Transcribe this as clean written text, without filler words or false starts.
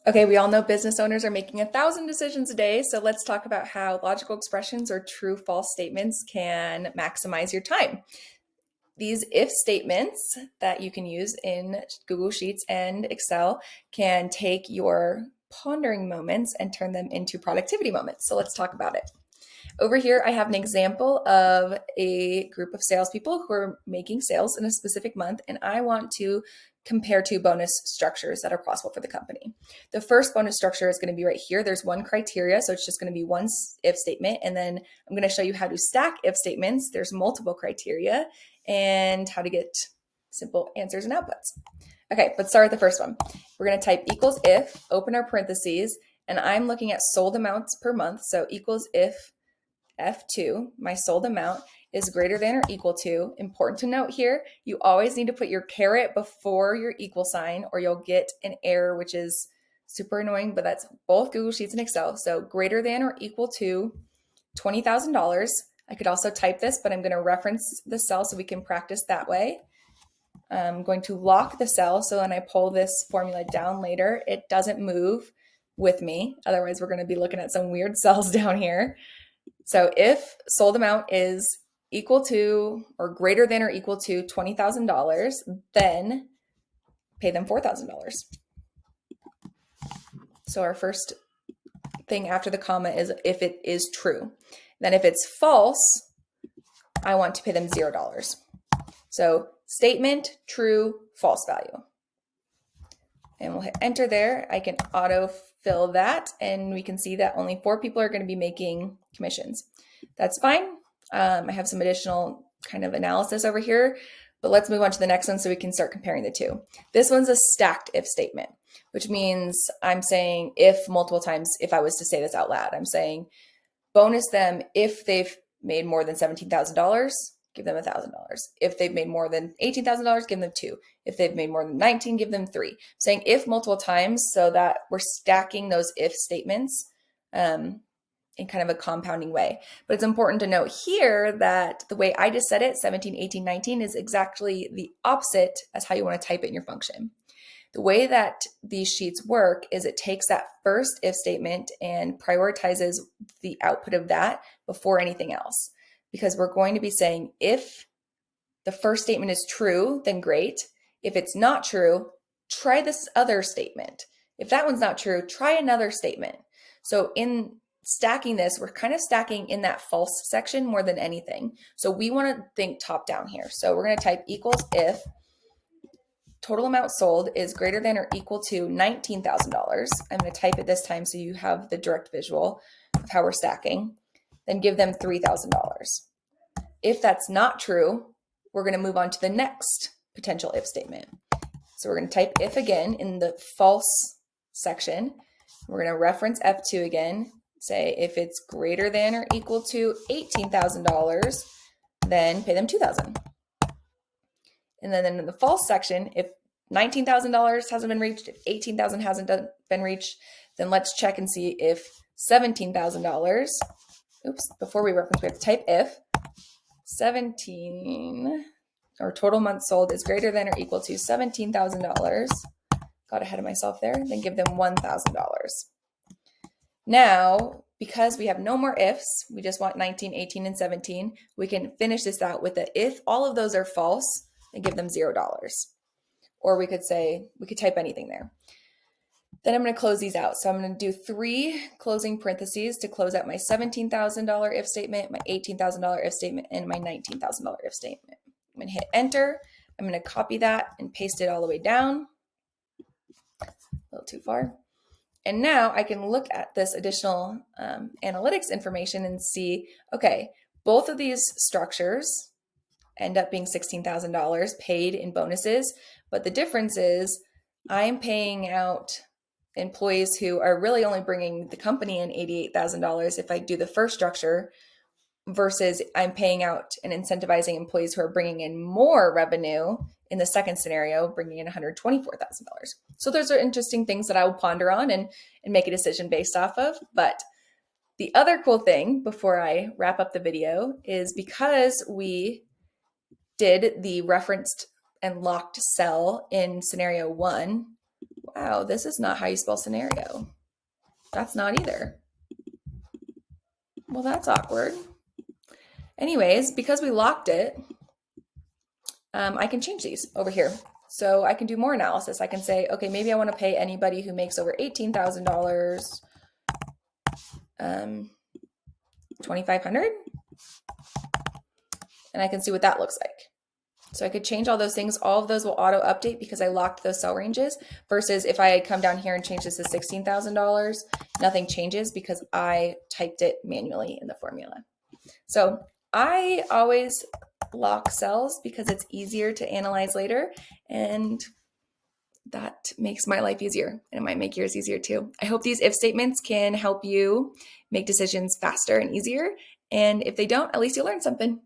Okay, we all know business owners are making 1,000 decisions a day, so let's talk about how logical expressions or true false statements can maximize your time. These if statements that you can use in Google Sheets and Excel can take your pondering moments and turn them into productivity moments. So let's talk about it. Over here, I have an example of a group of salespeople who are making sales in a specific month, and I want to compare two bonus structures that are possible for the company. The first bonus structure is going to be right here. There's one criteria, so it's just going to be one if statement, and then I'm going to show you how to stack if statements. There's multiple criteria and how to get simple answers and outputs. Okay, let's start with the first one. We're going to type equals if, open our parentheses, and I'm looking at sold amounts per month, so equals if F2, my sold amount, is greater than or equal to. Important to note here, you always need to put your caret before your equal sign or you'll get an error, which is super annoying, but that's both Google Sheets and Excel. So greater than or equal to $20,000. I could also type this, but I'm going to reference the cell so we can practice that way. I'm going to lock the cell so when I pull this formula down later, it doesn't move with me. Otherwise, we're going to be looking at some weird cells down here. So if sold amount is equal to or greater than or equal to $20,000, then pay them $4,000. So our first thing after the comma is if it is true. Then if it's false, I want to pay them $0. So statement, true, false value. And we'll hit enter there. I can auto-fill that, and we can see that only 4 people are going to be making commissions. That's fine. I have some additional kind of analysis over here, but let's move on to the next one so we can start comparing the two. This one's a stacked if statement, which means I'm saying if multiple times. If I was to say this out loud, I'm saying bonus them if they've made more than $17,000. Give them $1,000. If they've made more than $18,000, give them 2. If they've made more than 19, give them 3. I'm saying if multiple times so that we're stacking those if statements in kind of a compounding way. But it's important to note here that the way I just said it, 17, 18, 19, is exactly the opposite as how you want to type it in your function. The way that these sheets work is it takes that first if statement and prioritizes the output of that before anything else. Because we're going to be saying if the first statement is true, then great. If it's not true, try this other statement. If that one's not true, try another statement. So in stacking this, we're kind of stacking in that false section more than anything. So we want to think top down here. So we're going to type equals if total amount sold is greater than or equal to $19,000. I'm going to type it this time so you have the direct visual of how we're stacking. Then give them $3,000. If that's not true, we're going to move on to the next potential if statement. So we're going to type if again in the false section. We're going to reference F2 again, say if it's greater than or equal to $18,000, then pay them $2,000. And then in the false section, if $19,000 hasn't been reached, if $18,000 hasn't been reached, then let's check and see if $17,000, before we reference, we have to type if 17 or total months sold is greater than or equal to $17,000. Got ahead of myself there. Then give them $1,000. Now, because we have no more ifs, we just want 19, 18, and 17, we can finish this out with the if all of those are false, then give them $0. Or we could say, we could type anything there. Then I'm going to close these out. So I'm going to do 3 closing parentheses to close out my $17,000 if statement, my $18,000 if statement, and my $19,000 if statement. I'm going to hit enter. I'm going to copy that and paste it all the way down. A little too far. And now I can look at this additional analytics information and see, okay, both of these structures end up being $16,000 paid in bonuses, but the difference is I'm paying out employees who are really only bringing the company in $88,000 if I do the first structure, versus I'm paying out and incentivizing employees who are bringing in more revenue in the second scenario, bringing in $124,000. So those are interesting things that I will ponder on and make a decision based off of. But the other cool thing before I wrap up the video is because we did the referenced and locked cell in scenario 1, Wow, this is not how you spell scenario. That's not either. Well, that's awkward. Anyways, because we locked it, I can change these over here. So I can do more analysis. I can say, okay, maybe I want to pay anybody who makes over $18,000, $2,500, and I can see what that looks like. So I could change all those things. All of those will auto update because I locked those cell ranges, versus if I come down here and change this to $16,000, nothing changes because I typed it manually in the formula. So I always lock cells because it's easier to analyze later, and that makes my life easier, and it might make yours easier too. I hope these if statements can help you make decisions faster and easier. And if they don't, at least you learned something.